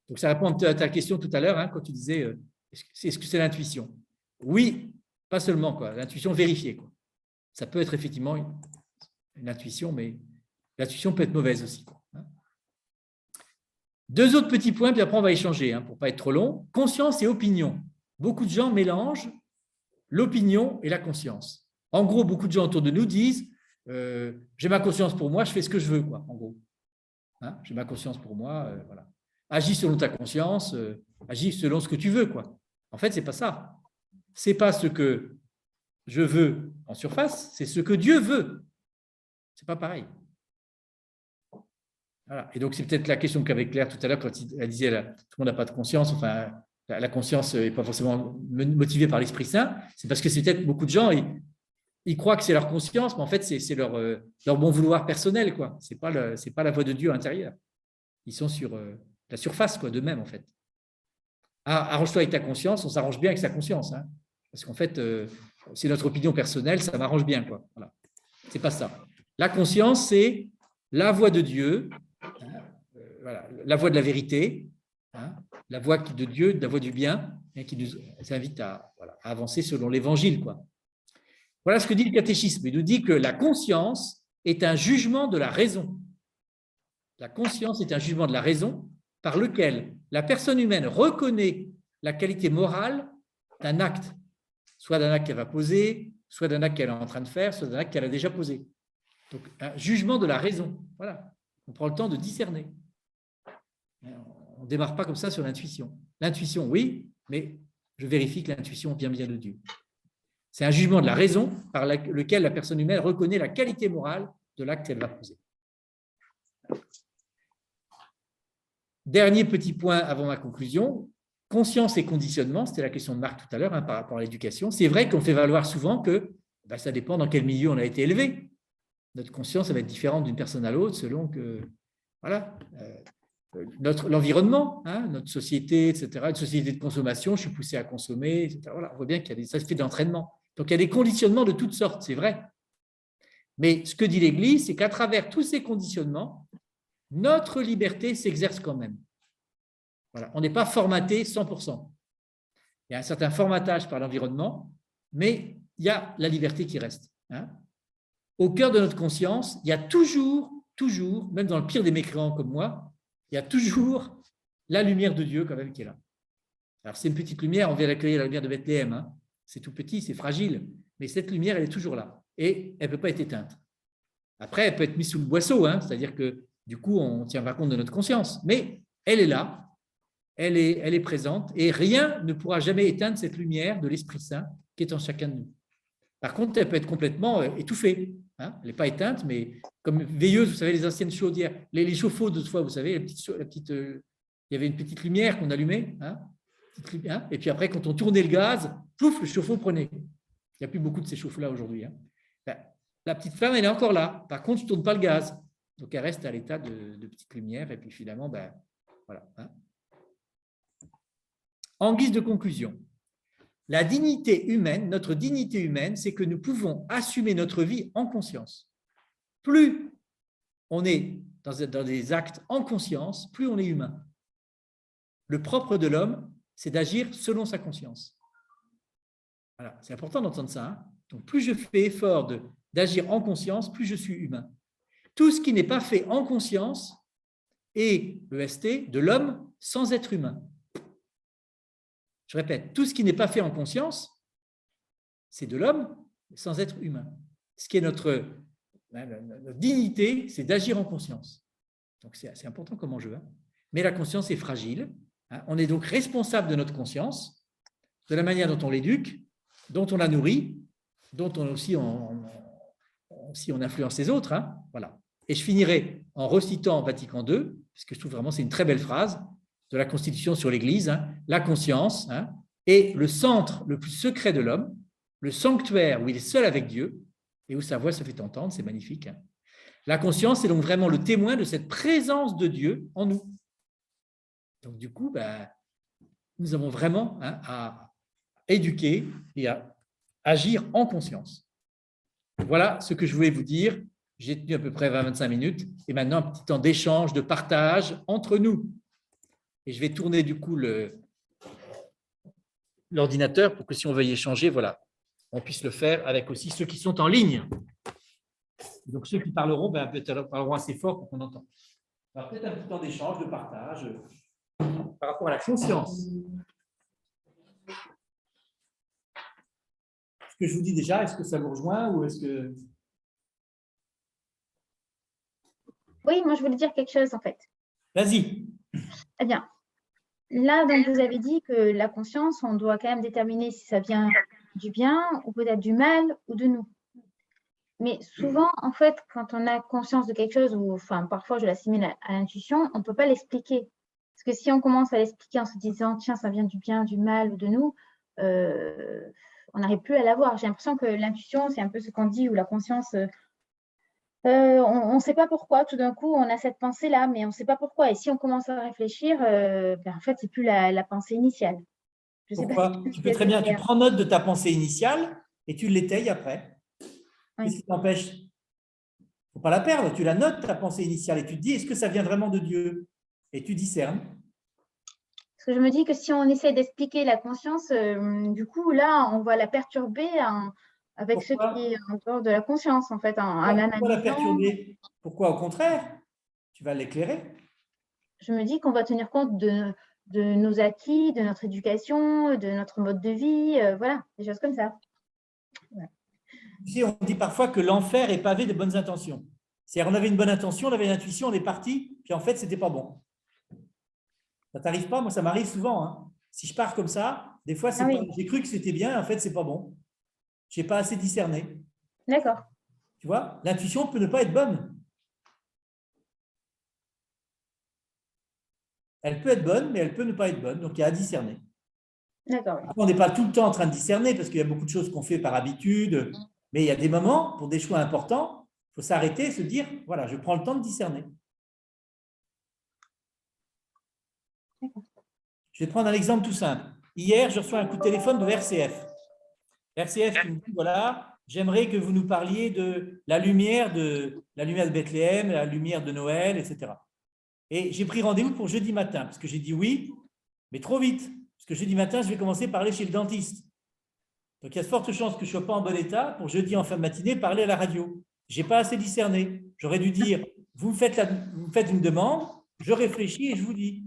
S1: Donc, ça répond à ta question tout à l'heure, hein, quand tu disais est-ce que c'est l'intuition? Oui, pas seulement, l'intuition vérifiée. Quoi. Ça peut être effectivement une intuition, mais l'intuition peut être mauvaise aussi. Hein. Deux autres petits points, puis après on va échanger, hein, pour ne pas être trop long. Conscience et opinion. Beaucoup de gens mélangent l'opinion et la conscience. En gros, beaucoup de gens autour de nous disent j'ai ma conscience pour moi, je fais ce que je veux, quoi, en gros. Hein, j'ai ma conscience pour moi, voilà. Agis selon ta conscience, agis selon ce que tu veux, quoi. En fait, ce n'est pas ça. Ce n'est pas ce que je veux en surface, c'est ce que Dieu veut. Ce n'est pas pareil. Voilà. Et donc, c'est peut-être la question qu'avait Claire tout à l'heure quand elle disait tout le monde n'a pas de conscience, enfin, la conscience n'est pas forcément motivée par l'Esprit Saint, c'est parce que c'est peut-être beaucoup de gens, ils croient que c'est leur conscience, mais en fait, c'est leur bon vouloir personnel, quoi. C'est pas la voix de Dieu intérieure. Ils sont sur la surface, quoi, d'eux-mêmes, en fait. Arrange-toi avec ta conscience, on s'arrange bien avec sa conscience, hein, parce qu'en fait, c'est notre opinion personnelle, ça m'arrange bien, quoi. Voilà. C'est pas ça. La conscience, c'est la voix de Dieu, voilà, la voix de la vérité, hein, la voix de Dieu, la voix du bien, hein, qui nous invite à avancer selon l'Évangile, quoi. Voilà ce que dit le catéchisme. Il nous dit que la conscience est un jugement de la raison. La conscience est un jugement de la raison par lequel la personne humaine reconnaît la qualité morale d'un acte, soit d'un acte qu'elle va poser, soit d'un acte qu'elle est en train de faire, soit d'un acte qu'elle a déjà posé. Donc, un jugement de la raison. Voilà. On prend le temps de discerner. On ne démarre pas comme ça sur l'intuition. L'intuition, oui, mais je vérifie que l'intuition vient bien de Dieu. C'est un jugement de la raison par lequel la personne humaine reconnaît la qualité morale de l'acte qu'elle va poser. Dernier petit point avant ma conclusion, conscience et conditionnement, c'était la question de Marc tout à l'heure, hein, par rapport à l'éducation. C'est vrai qu'on fait valoir souvent que ça dépend dans quel milieu on a été élevé. Notre conscience va être différente d'une personne à l'autre selon que, voilà, l'environnement, hein, notre société, etc., une société de consommation, je suis poussé à consommer, etc. Voilà, on voit bien qu'il y a des aspects d'entraînement. Donc, il y a des conditionnements de toutes sortes, c'est vrai. Mais ce que dit l'Église, c'est qu'à travers tous ces conditionnements, notre liberté s'exerce quand même. Voilà, on n'est pas formaté 100%. il y a un certain formatage par l'environnement, mais il y a la liberté qui reste. Hein. Au cœur de notre conscience, il y a toujours, même dans le pire des mécréants comme moi, il y a toujours la lumière de Dieu quand même qui est là. Alors c'est une petite lumière, on vient d'accueillir la lumière de Bethléem. Hein. C'est tout petit, c'est fragile, mais cette lumière, elle est toujours là et elle ne peut pas être éteinte. Après, elle peut être mise sous le boisseau, hein, c'est-à-dire que du coup, on ne tient pas compte de notre conscience, mais elle est là, elle est présente et rien ne pourra jamais éteindre cette lumière de l'Esprit Saint qui est en chacun de nous. Par contre, elle peut être complètement étouffée. Hein, elle n'est pas éteinte, mais comme veilleuse, vous savez, les anciennes chaudières, les chauffe-eau d'autrefois, vous savez, il y avait une petite lumière qu'on allumait, hein, et puis après, quand on tournait le gaz, pouf, le chauffe-eau prenait. Il n'y a plus beaucoup de ces chauffe-là aujourd'hui. Hein. La petite flamme, elle est encore là. Par contre, je ne tourne pas le gaz. Donc, elle reste à l'état de petite lumière. Et puis, finalement, voilà. Hein. En guise de conclusion, la dignité humaine, notre dignité humaine, c'est que nous pouvons assumer notre vie en conscience. Plus on est dans des actes en conscience, plus on est humain. Le propre de l'homme, c'est d'agir selon sa conscience. Voilà, c'est important d'entendre ça. Hein. Donc, plus je fais effort d'agir en conscience, plus je suis humain. Tout ce qui n'est pas fait en conscience est EST de l'homme sans être humain. Je répète, tout ce qui n'est pas fait en conscience, c'est de l'homme sans être humain. Ce qui est notre dignité, c'est d'agir en conscience. Donc, c'est assez important comme enjeu. Hein. Mais la conscience est fragile. Hein. On est donc responsable de notre conscience, de la manière dont on l'éduque, dont on la nourrit, dont on aussi on influence les autres. Hein. Voilà. Et je finirai en recitant Vatican II, parce que je trouve vraiment c'est une très belle phrase, de la Constitution sur l'Église, hein, la conscience hein, est le centre le plus secret de l'homme, le sanctuaire où il est seul avec Dieu et où sa voix se fait entendre, c'est magnifique. Hein. La conscience est donc vraiment le témoin de cette présence de Dieu en nous. Donc du coup, nous avons vraiment hein, à éduquer et à agir en conscience. Voilà ce que je voulais vous dire. J'ai tenu à peu près 20-25 minutes et maintenant un petit temps d'échange, de partage entre nous. Et je vais tourner du coup l'ordinateur pour que si on veut y échanger, voilà, on puisse le faire avec aussi ceux qui sont en ligne. Donc ceux qui parleront, peut-être parleront assez fort pour qu'on entende. Alors peut-être un petit temps d'échange, de partage par rapport à la conscience. Ce que je vous dis déjà, est-ce que ça vous rejoint ou est-ce que…
S6: Oui, moi je voulais dire quelque chose en fait.
S1: Vas-y.
S6: Eh bien, là, donc, vous avez dit que la conscience, on doit quand même déterminer si ça vient du bien ou peut-être du mal ou de nous. Mais souvent, en fait, quand on a conscience de quelque chose, ou enfin, parfois je l'assimile à l'intuition, on ne peut pas l'expliquer. Parce que si on commence à l'expliquer en se disant, tiens, ça vient du bien, du mal ou de nous, on n'arrive plus à l'avoir. J'ai l'impression que l'intuition, c'est un peu ce qu'on dit, ou la conscience… on ne sait pas pourquoi, tout d'un coup, on a cette pensée-là, mais on ne sait pas pourquoi. Et si on commence à réfléchir, en fait, ce n'est plus la pensée initiale.
S1: Pourquoi ? Tu peux très bien, tu prends note de ta pensée initiale et tu l'étayes après.
S6: Oui.
S1: Qu'est-ce qui t'empêche ? Il ne faut pas la perdre, tu la notes, ta pensée initiale, et tu te dis, est-ce que ça vient vraiment de Dieu ? Et tu discernes.
S6: Parce que je me dis que si on essaie d'expliquer la conscience, du coup, là, on va la perturber avec ce qui est en dehors de la conscience, en fait.
S1: Pourquoi la perturber ? Pourquoi, au contraire ? Tu vas l'éclairer.
S6: Je me dis qu'on va tenir compte de nos acquis, de notre éducation, de notre mode de vie, voilà, des choses comme ça. Ouais.
S1: On dit parfois que l'enfer est pavé de bonnes intentions. C'est-à-dire, on avait une bonne intention, on avait une intuition, on est parti, puis en fait, ce n'était pas bon. Ça ne t'arrive pas ? Moi, ça m'arrive souvent. Hein. Si je pars comme ça, des fois, j'ai cru que c'était bien, en fait, ce n'est pas bon. Je n'ai pas assez discerné.
S6: D'accord.
S1: Tu vois, l'intuition peut ne pas être bonne. Elle peut être bonne, mais elle peut ne pas être bonne. Donc, il y a à discerner.
S6: D'accord.
S1: On n'est pas tout le temps en train de discerner parce qu'il y a beaucoup de choses qu'on fait par habitude. Mais il y a des moments, pour des choix importants, il faut s'arrêter et se dire, voilà, je prends le temps de discerner. Je vais prendre un exemple tout simple. Hier, je reçois un coup de téléphone de RCF. RCF qui me dit, voilà, j'aimerais que vous nous parliez de la lumière de Bethléem, la lumière de Noël, etc. Et j'ai pris rendez-vous pour jeudi matin, parce que j'ai dit oui, mais trop vite. parce que jeudi matin, je vais commencer par aller chez le dentiste. Donc, il y a de fortes chances que je ne sois pas en bon état pour jeudi en fin de matinée parler à la radio. Je n'ai pas assez discerné. J'aurais dû dire, vous me faites une demande, je réfléchis et je vous dis.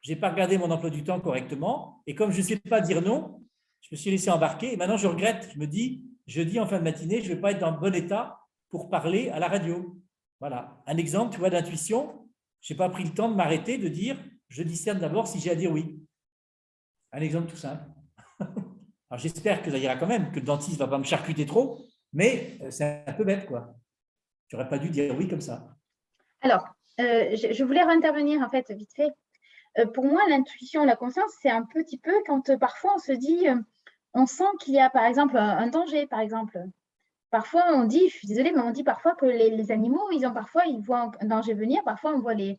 S1: Je n'ai pas regardé mon emploi du temps correctement. Et comme je ne sais pas dire non, je me suis laissé embarquer. Et maintenant, je regrette. Je me dis, jeudi en fin de matinée, je ne vais pas être dans le bon état pour parler à la radio. Voilà. Un exemple, tu vois, d'intuition. Je n'ai pas pris le temps de m'arrêter, de dire, je discerne d'abord si j'ai à dire oui. Un exemple tout simple. Alors, j'espère que ça ira quand même, que le dentiste ne va pas me charcuter trop, mais c'est un peu bête, quoi. Tu n'aurais pas dû dire oui comme ça.
S6: Alors, je voulais intervenir, en fait, vite fait. Pour moi, l'intuition, la conscience, c'est un petit peu quand parfois on se dit, on sent qu'il y a, par exemple, un danger, par exemple. Parfois, on dit, je suis désolée, mais on dit parfois que les animaux, ils voient un danger venir. Parfois, on voit les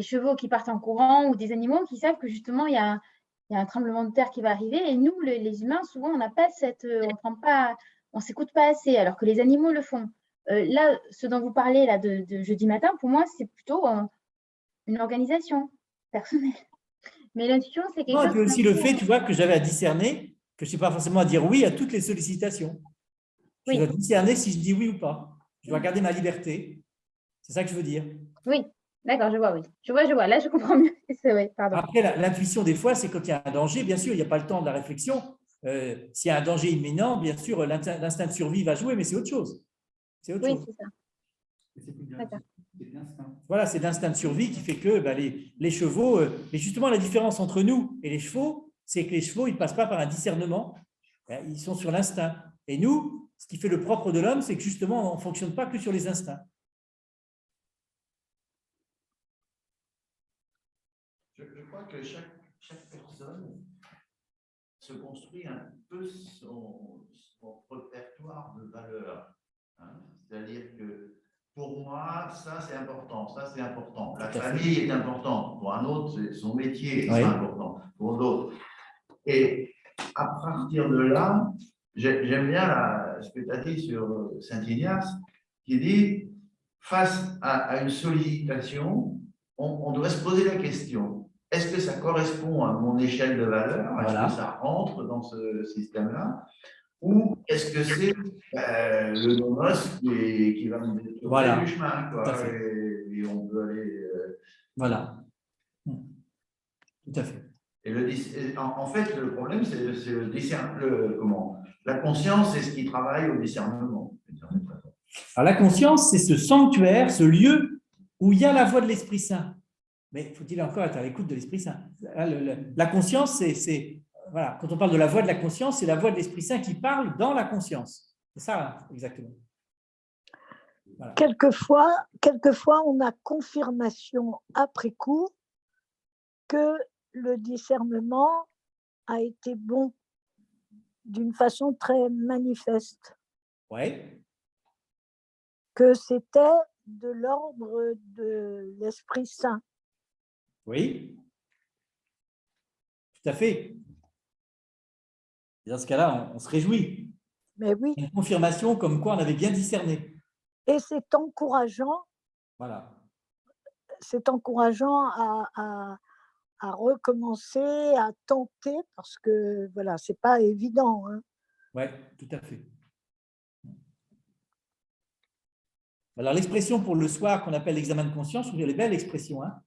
S6: chevaux qui partent en courant ou des animaux qui savent que justement, il y a un tremblement de terre qui va arriver. Et nous, les humains, souvent, on n'a pas on s'écoute pas assez, alors que les animaux le font. Là, ce dont vous parlez là de jeudi matin, pour moi, c'est plutôt une organisation personnelle. Mais l'intuition, c'est quelque chose.
S1: Et puis aussi le fait, tu vois, que j'avais à discerner, que je n'ai pas forcément à dire oui à toutes les sollicitations. Je dois discerner si je dis oui ou pas. Je dois garder ma liberté. C'est ça que je veux dire.
S6: Oui, d'accord, je vois, oui. Je vois. Là, je comprends mieux. Ouais, pardon.
S1: Après, l'intuition, des fois, c'est quand il y a un danger. Bien sûr, il n'y a pas le temps de la réflexion. S'il y a un danger imminent, bien sûr, l'instinct de survie va jouer, mais c'est autre chose. C'est autre chose.
S6: C'est ça.
S3: C'est l'instinct.
S1: Voilà, c'est l'instinct de survie qui fait que les chevaux… et justement, la différence entre nous et les chevaux, c'est que les chevaux, ils ne passent pas par un discernement. Ils sont sur l'instinct. Et nous, ce qui fait le propre de l'homme, c'est que justement, on ne fonctionne pas que sur les instincts.
S3: Je crois que chaque personne se construit un peu son répertoire de valeurs. Hein. C'est-à-dire que pour moi, ça c'est important, ça c'est important. La famille est importante. Pour un autre, son métier est important. Pour d'autres. Et à partir de là, j'aime bien ce que tu as dit sur Saint-Ignace, qui dit, face à une sollicitation, on devrait se poser la question, est-ce que ça correspond à mon échelle de valeur? Est-ce que ça rentre dans ce système-là? Ou est-ce que c'est le nomos qui va me détourner du chemin, quoi, et on peut aller…
S1: Voilà. Tout à fait.
S3: Et en fait, le problème, c'est le discernement. La conscience, c'est ce qui travaille au discernement.
S1: Alors, la conscience, c'est ce sanctuaire, ce lieu où il y a la voix de l'Esprit Saint. Mais faut-il encore être à l'écoute de l'Esprit Saint? La conscience, c'est voilà, quand on parle de la voix de la conscience, c'est la voix de l'Esprit Saint qui parle dans la conscience. C'est ça, exactement.
S4: Voilà. Quelquefois, on a confirmation après coup que le discernement a été bon d'une façon très manifeste.
S1: Oui.
S4: Que c'était de l'ordre de l'Esprit Saint.
S1: Oui. Tout à fait. Et dans ce cas-là, on se réjouit.
S4: Mais oui.
S1: Une confirmation comme quoi on avait bien discerné.
S4: Et c'est encourageant.
S1: Voilà.
S4: C'est encourageant à recommencer, à tenter, parce que voilà, c'est pas évident. Hein.
S1: Oui, tout à fait. Alors, l'expression pour le soir qu'on appelle l'examen de conscience, je trouve qu'elle est belle l'expression. Hein.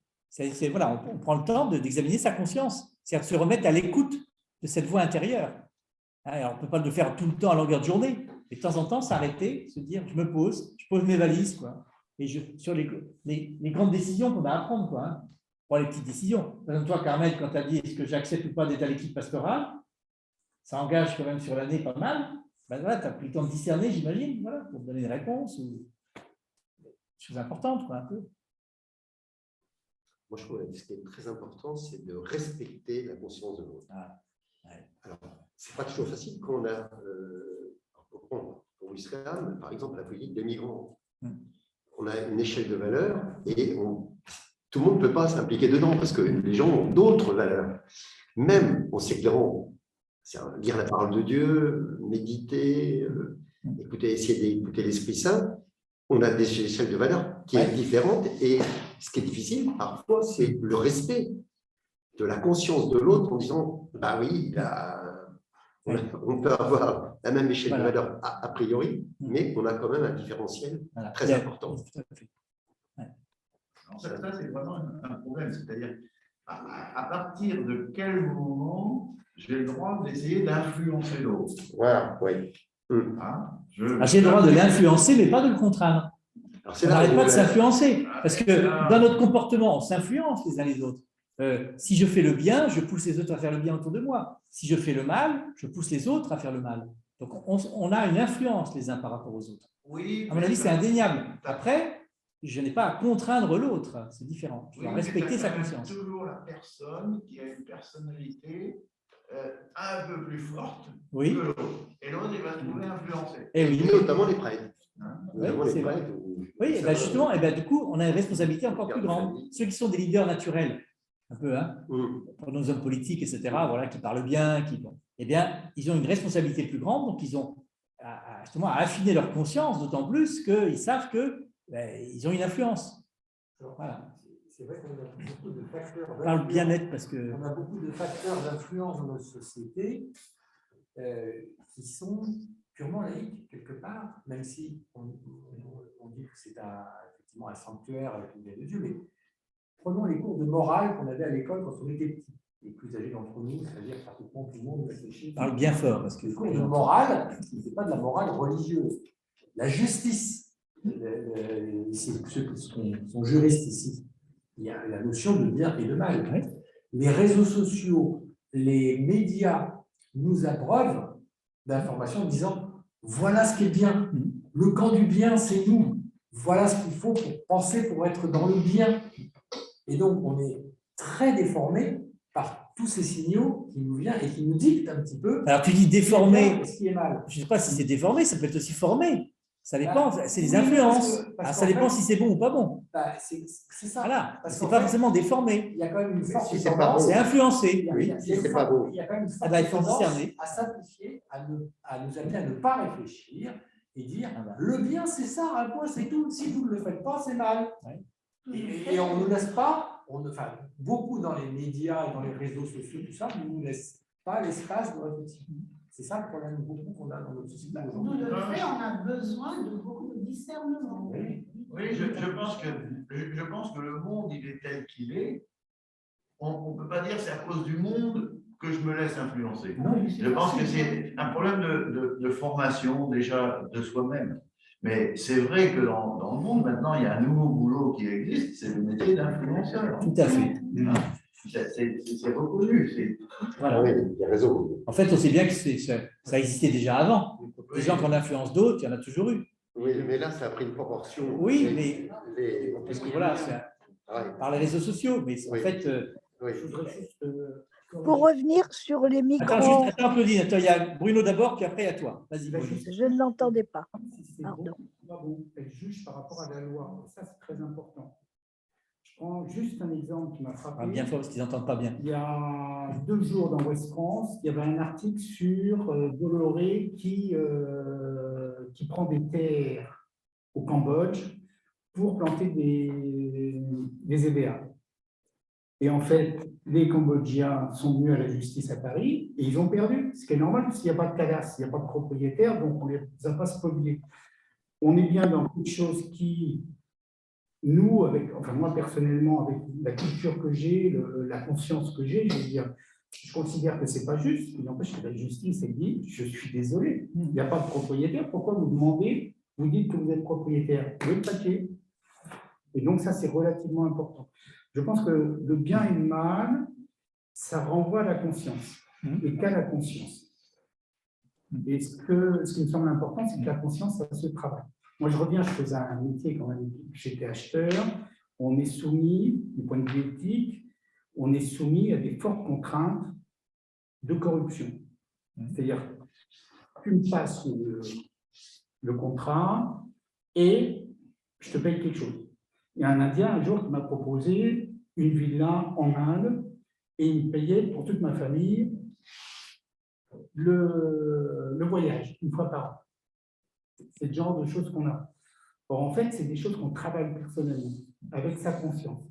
S1: Voilà, on prend le temps d'examiner sa conscience, c'est-à-dire de se remettre à l'écoute de cette voix intérieure. Alors, on ne peut pas le faire tout le temps à longueur de journée, mais de temps en temps, s'arrêter, se dire, je pose mes valises, quoi. Et sur les grandes décisions qu'on a à prendre, quoi. Hein. Bon, les petites décisions. Par exemple, toi, Carmel, quand tu as dit est-ce que j'accepte ou pas d'être à l'équipe pastorale, ça engage quand même sur l'année pas mal. Ben voilà, tu as pris le temps de discerner, j'imagine, voilà, pour donner une réponse ou des choses importantes, quoi, un peu.
S7: Moi, je trouve que ce qui est très important, c'est de respecter la conscience de l'autre.
S1: Ah, ouais.
S7: Alors, ce n'est pas toujours facile quand on a, pour l'islam, par exemple, la politique des migrants. On a une échelle de valeurs et tout le monde ne peut pas s'impliquer dedans parce que les gens ont d'autres valeurs. Même, on sait clairement, lire la parole de Dieu, méditer, essayer d'écouter l'Esprit Saint, on a des échelles de valeurs qui sont différentes et ce qui est difficile parfois, c'est le respect de la conscience de l'autre en disant, bah oui, on peut avoir la même échelle de valeur a priori, mais on a quand même un différentiel très important.
S3: Ça, c'est vraiment un problème. C'est-à-dire, à partir de quel moment j'ai le droit d'essayer d'influencer l'autre?
S7: Voilà, oui.
S1: J'ai le droit de l'influencer, mais pas de le contraindre. On n'arrête pas de s'influencer. Parce que dans notre comportement, on s'influence les uns les autres. Si je fais le bien, je pousse les autres à faire le bien autour de moi. Si je fais le mal, je pousse les autres à faire le mal. Donc, on a une influence les uns par rapport aux autres.
S3: Oui,
S1: à mon avis, c'est indéniable. Après, je n'ai pas à contraindre l'autre. C'est différent. Je dois respecter sa conscience.
S3: C'est toujours la personne qui a une personnalité un peu plus forte que l'autre. Et l'autre, il va se trouver influencé.
S7: Et notamment les prêtres.
S1: Oui, ben justement, et ben du coup, on a une responsabilité encore plus grande. Ceux qui sont des leaders naturels, un peu, pour nos hommes politiques, etc., voilà, qui parlent bien, eh bien, ils ont une responsabilité plus grande, donc ils ont justement à affiner leur conscience, d'autant plus qu'ils savent qu'ils ont une influence. Voilà.
S8: C'est vrai qu'on a beaucoup de facteurs.
S1: Parle bien-être parce que.
S8: On a beaucoup de facteurs d'influence dans notre société qui sont purement laïques, quelque part, même si on dit que c'est effectivement un sanctuaire avec une de Dieu, mais prenons les cours de morale qu'on avait à l'école quand on était petit. Les plus âgés d'entre nous, c'est-à-dire pratiquement tout le monde réfléchit.
S1: Parle bien fort parce que.
S8: Les cours de morale, ce n'est pas de la morale religieuse. La justice, ceux qui sont juristes ici, il y a la notion de bien et de mal.
S1: Oui.
S8: Les réseaux sociaux, les médias nous abreuvent d'informations en disant voilà ce qui est bien. Le camp du bien, c'est nous. Voilà ce qu'il faut pour penser pour être dans le bien. Et donc, on est très déformé par tous ces signaux qui nous viennent et qui nous dictent un petit peu.
S1: Alors, tu dis déformé.
S8: Ce qui est mal.
S1: Je ne sais pas si c'est déformé, ça peut être aussi formé. Ça dépend, c'est des influences. Ça dépend si c'est bon ou pas bon.
S8: C'est ça.
S1: Voilà, c'est pas forcément déformé.
S8: Il y a quand même une forte
S7: tendance.
S1: C'est influencé.
S7: Oui, si c'est pas beau.
S8: Il y a quand même une forte tendance à simplifier, à nous amener à ne pas réfléchir et dire le bien, c'est ça, un point, c'est tout. Si vous ne le faites pas, c'est mal. Et on ne nous laisse pas, beaucoup dans les médias et dans les réseaux sociaux, tout ça, ne nous laisse pas l'espace de réflexion. C'est ça le problème beaucoup qu'on a dans notre société.
S2: Nous, de fait, on a besoin de beaucoup de discernement.
S3: Oui, je pense que le monde, il est tel qu'il est. On ne peut pas dire que c'est à cause du monde que je me laisse influencer. Je pense que c'est un problème de formation déjà de soi-même. Mais c'est vrai que dans le monde, maintenant, il y a un nouveau boulot qui existe, c'est le métier d'influenceur.
S1: Tout à fait.
S3: C'est reconnu.
S1: Voilà.
S7: Oui, il y a raison.
S1: En fait, on sait bien que ça existait déjà avant. Les gens qui en influencent d'autres, il y en a toujours eu.
S7: Oui, mais là, ça a pris une proportion.
S1: Oui, mais parce que voilà, par les réseaux sociaux, mais en fait.
S7: Je
S4: voudrais juste. Pour revenir sur les micros.
S1: Attends, Claudine, il y a Bruno d'abord, puis après, à toi. Vas-y, Bruno.
S4: Je ne l'entendais pas.
S2: Pardon. Elle juge par rapport à la loi. Ça, c'est très important. Je prends juste un exemple qui m'a frappé.
S1: Bien fort, parce qu'ils n'entendent pas bien.
S2: Il y a 2 jours dans Ouest France, il y avait un article sur Bolloré qui prend des terres au Cambodge pour planter des EBA. Et en fait, les Cambodgiens sont venus à la justice à Paris et ils ont perdu, ce qui est normal parce qu'il n'y a pas de cadastre, il n'y a pas de propriétaire, donc on ne les a pas spoliés. On est bien dans quelque chose qui, nous, moi personnellement, avec la culture que j'ai, la conscience que j'ai, je veux dire, je considère que ce n'est pas juste. Il n'empêche que la justice, elle dit, je suis désolé, il n'y a pas de propriétaire, pourquoi vous demandez, vous dites que vous êtes propriétaire, le papier. Et donc ça, c'est relativement important. Je pense que le bien et le mal, ça renvoie à la conscience, et qu'à la conscience. Et ce qui me semble important, c'est que la conscience, ça se travaille. Moi, je reviens, je faisais un métier quand même, j'étais acheteur, on est soumis, du point de vue éthique, on est soumis à des fortes contraintes de corruption. C'est-à-dire, tu me passes le contrat et je te paye quelque chose. Il y a un Indien un jour qui m'a proposé une villa en Inde et il me payait pour toute ma famille le voyage, une fois par an. C'est le genre de choses qu'on a. Or, en fait, c'est des choses qu'on travaille personnellement, avec sa conscience.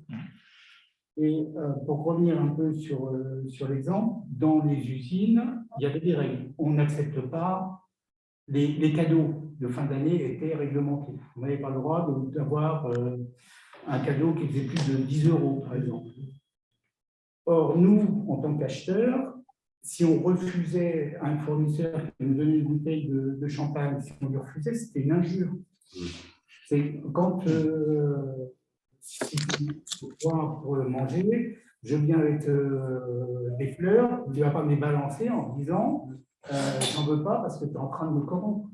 S2: Et pour revenir un peu sur l'exemple, dans les usines, il y avait des règles. On n'accepte pas, les cadeaux de fin d'année étaient réglementés. On n'avait pas le droit d'avoir un cadeau qui faisait plus de 10 €, par exemple. Or, nous, en tant qu'acheteurs, si on refusait à un fournisseur qui nous donnait une bouteille de champagne, si on lui refusait, c'était une injure. C'est quand si tu bois pour le manger, je viens avec des fleurs, tu ne vas pas me les balancer en disant j'en veux pas parce que tu es en train de me corrompre.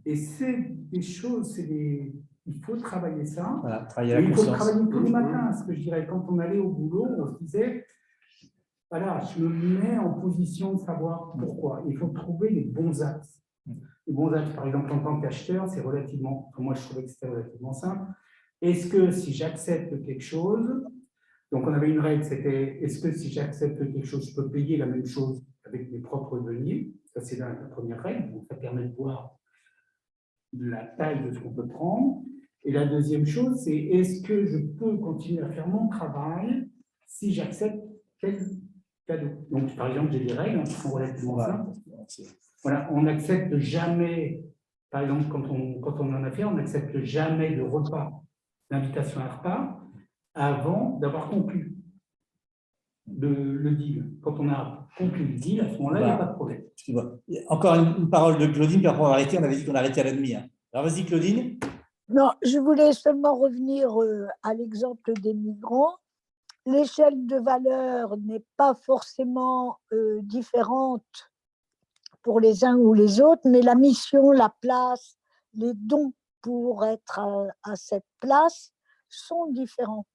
S2: Et c'est des choses, il faut travailler ça.
S1: Voilà, travailler la
S2: il faut
S1: conscience.
S2: le travailler tous les matins. Ce que je dirais, quand on allait au boulot, on se disait voilà, je me mets en position de savoir pourquoi. Il faut trouver les bons axes. Les bons axes, par exemple, en tant qu'acheteur, c'est relativement, moi je trouvais que c'était relativement simple. Est-ce que si j'accepte quelque chose, donc on avait une règle, c'était est-ce que si j'accepte quelque chose, je peux payer la même chose avec mes propres deniers? Ça, c'est la première règle, donc ça permet de voir la taille de ce qu'on peut prendre. Et la deuxième chose, c'est est-ce que je peux continuer à faire mon travail si j'accepte tel cadeau? Donc, par exemple, j'ai des règles qui sont relativement simples. Voilà, on n'accepte jamais, par exemple, quand on en a fait, on n'accepte jamais de repas, d'invitation à repas, avant d'avoir conclu le deal. Quand on a conclu le deal, à ce moment-là, il n'y a pas de problème.
S1: Encore une parole de Claudine, puis après on va arrêter. On avait dit qu'on arrêtait à la demi. Alors vas-y, Claudine.
S4: Non, je voulais seulement revenir à l'exemple des migrants. L'échelle de valeur n'est pas forcément différente pour les uns ou les autres, mais la mission, la place, les dons pour être à cette place sont différents.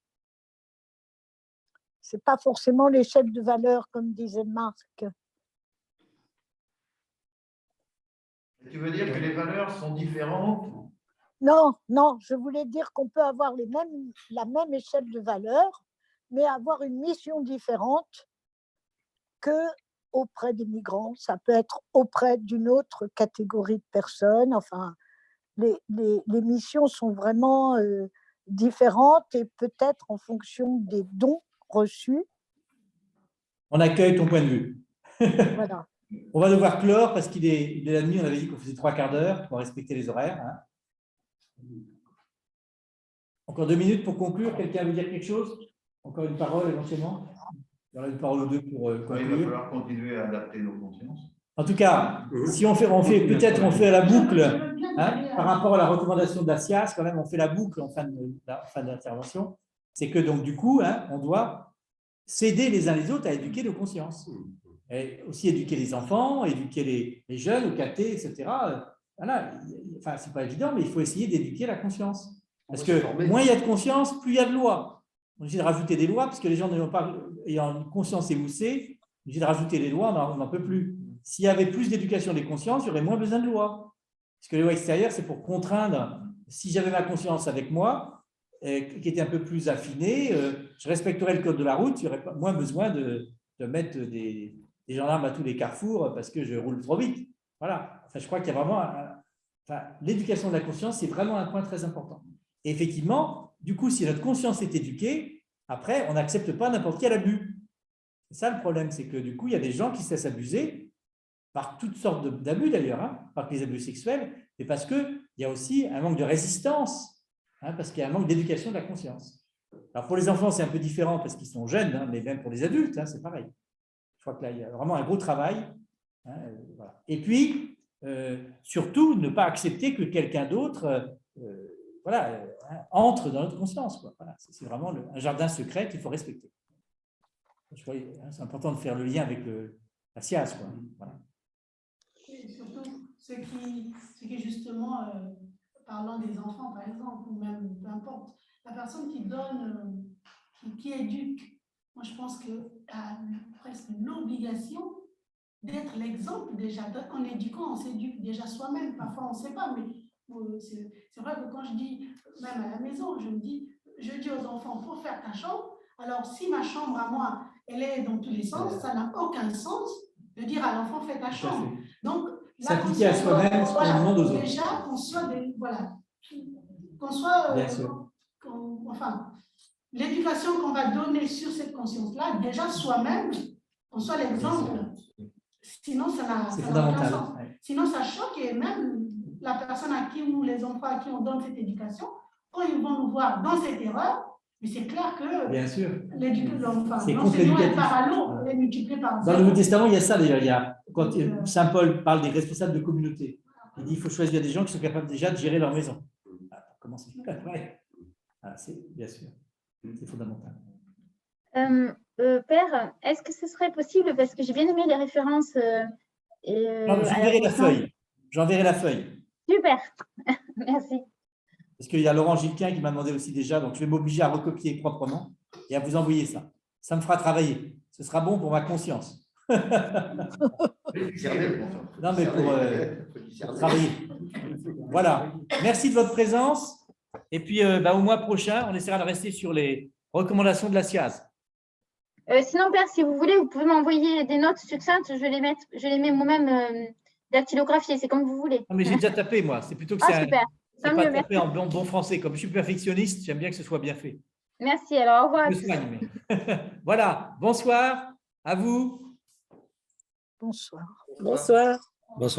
S4: Ce n'est pas forcément l'échelle de valeur, comme disait Marc.
S3: Tu veux dire que les valeurs sont différentes?
S4: Non, non, je voulais dire qu'on peut avoir la même échelle de valeur, mais avoir une mission différente qu'auprès des migrants. Ça peut être auprès d'une autre catégorie de personnes. Enfin, les missions sont vraiment différentes et peut-être en fonction des dons reçus.
S1: On accueille ton point de vue.
S4: Voilà.
S1: On va devoir clore parce qu'il est la nuit. On avait dit qu'on faisait 3/4 d'heure pour respecter les horaires. Encore 2 minutes pour conclure. Quelqu'un veut dire quelque chose? Encore une parole éventuellement? Il y aura une parole ou deux pour conclure.
S3: Il va falloir continuer à adapter nos consciences.
S1: En tout cas, si on fait peut-être on fait la boucle par rapport à la recommandation de la SIAS, quand même, on fait la boucle en fin de l'intervention. C'est que donc du coup, on doit s'aider les uns les autres à éduquer nos consciences. Et aussi éduquer les enfants, éduquer les jeunes, au caté, etc. Voilà. Enfin, c'est pas évident, mais il faut essayer d'éduquer la conscience. Parce que moins il y a de conscience, plus il y a de lois. On est obligé de rajouter des lois, parce que les gens ayant une conscience émoussée, on est obligé de rajouter des lois, on n'en peut plus. S'il y avait plus d'éducation des consciences, il y aurait moins besoin de lois. Parce que les lois extérieures, c'est pour contraindre. Si j'avais ma conscience avec moi, qui était un peu plus affinée, je respecterais le code de la route, il y aurait moins besoin de mettre des gendarmes à tous les carrefours parce que je roule trop vite. Voilà. Enfin, je crois qu'il y a vraiment… l'éducation de la conscience, c'est vraiment un point très important. Et effectivement, du coup, si notre conscience est éduquée, après, on n'accepte pas n'importe quel abus. C'est ça le problème, c'est que du coup, il y a des gens qui se laissent abuser par toutes sortes d'abus d'ailleurs, par les abus sexuels, mais parce qu'il y a aussi un manque de résistance, parce qu'il y a un manque d'éducation de la conscience. Alors pour les enfants, c'est un peu différent parce qu'ils sont jeunes, mais même pour les adultes, c'est pareil. Je crois que là, il y a vraiment un gros travail. Voilà. Et puis, surtout, ne pas accepter que quelqu'un d'autre entre dans notre conscience. Voilà. C'est vraiment un jardin secret qu'il faut respecter. C'est important de faire le lien avec la SIAS. Voilà.
S9: Et surtout, ce qui justement, parlant des enfants par exemple, ou même peu importe, la personne qui donne, qui éduque, moi je pense qu'elle a presque l'obligation d'être l'exemple déjà. En éduquant, on s'éduque déjà soi-même. Parfois on ne sait pas, mais c'est vrai que quand je dis, même à la maison, je dis aux enfants, pour faire ta chambre, alors si ma chambre à moi, elle est dans tous les sens, ça n'a aucun sens de dire à l'enfant, fais ta chambre. Donc,
S1: s'appliquer à soi-même ce qu'on demande aux autres.
S9: Déjà, qu'on soit, qu'on soit,
S1: bien sûr.
S9: enfin, l'éducation qu'on va donner sur cette conscience-là, déjà soi-même, on soit l'exemple. Sinon, ça n'a aucun sens. Sinon, ça choque et même la personne à qui ou les enfants à qui on donne cette éducation, quand ils vont nous voir dans cette erreur, mais c'est clair que l'enseignement est parallèle, est multiplié par
S1: Dans le Nouveau Testament, il y a ça d'ailleurs. Quand Saint Paul parle des responsables de communauté, il dit qu'il faut choisir des gens qui sont capables déjà de gérer leur maison. Comment c'est bien sûr, c'est fondamental.
S6: Père, est-ce que ce serait possible, parce que j'ai bien aimé les références.
S1: J'enverrai la feuille.
S6: Super, merci.
S1: Parce qu'il y a Laurent Gilquin qui m'a demandé aussi déjà, donc je vais m'obliger à recopier proprement et à vous envoyer ça. Ça me fera travailler. Ce sera bon pour ma conscience. Non, mais pour travailler. Voilà. Merci de votre présence. Et puis, au mois prochain, on essaiera de rester sur les recommandations de la SIAZ.
S6: Sinon, Père, si vous voulez, vous pouvez m'envoyer des notes succinctes. Je les mets moi-même dactylographiées. C'est comme vous voulez.
S1: Non, mais j'ai déjà tapé, moi. C'est plutôt que
S6: super.
S1: C'est pas tapé en bon français. Comme je suis perfectionniste, j'aime bien que ce soit bien fait.
S6: Merci. Alors, au revoir.
S1: Je soigne, mais... Voilà. Bonsoir. À vous.
S4: Bonsoir.
S5: Bonsoir.
S10: Bonsoir.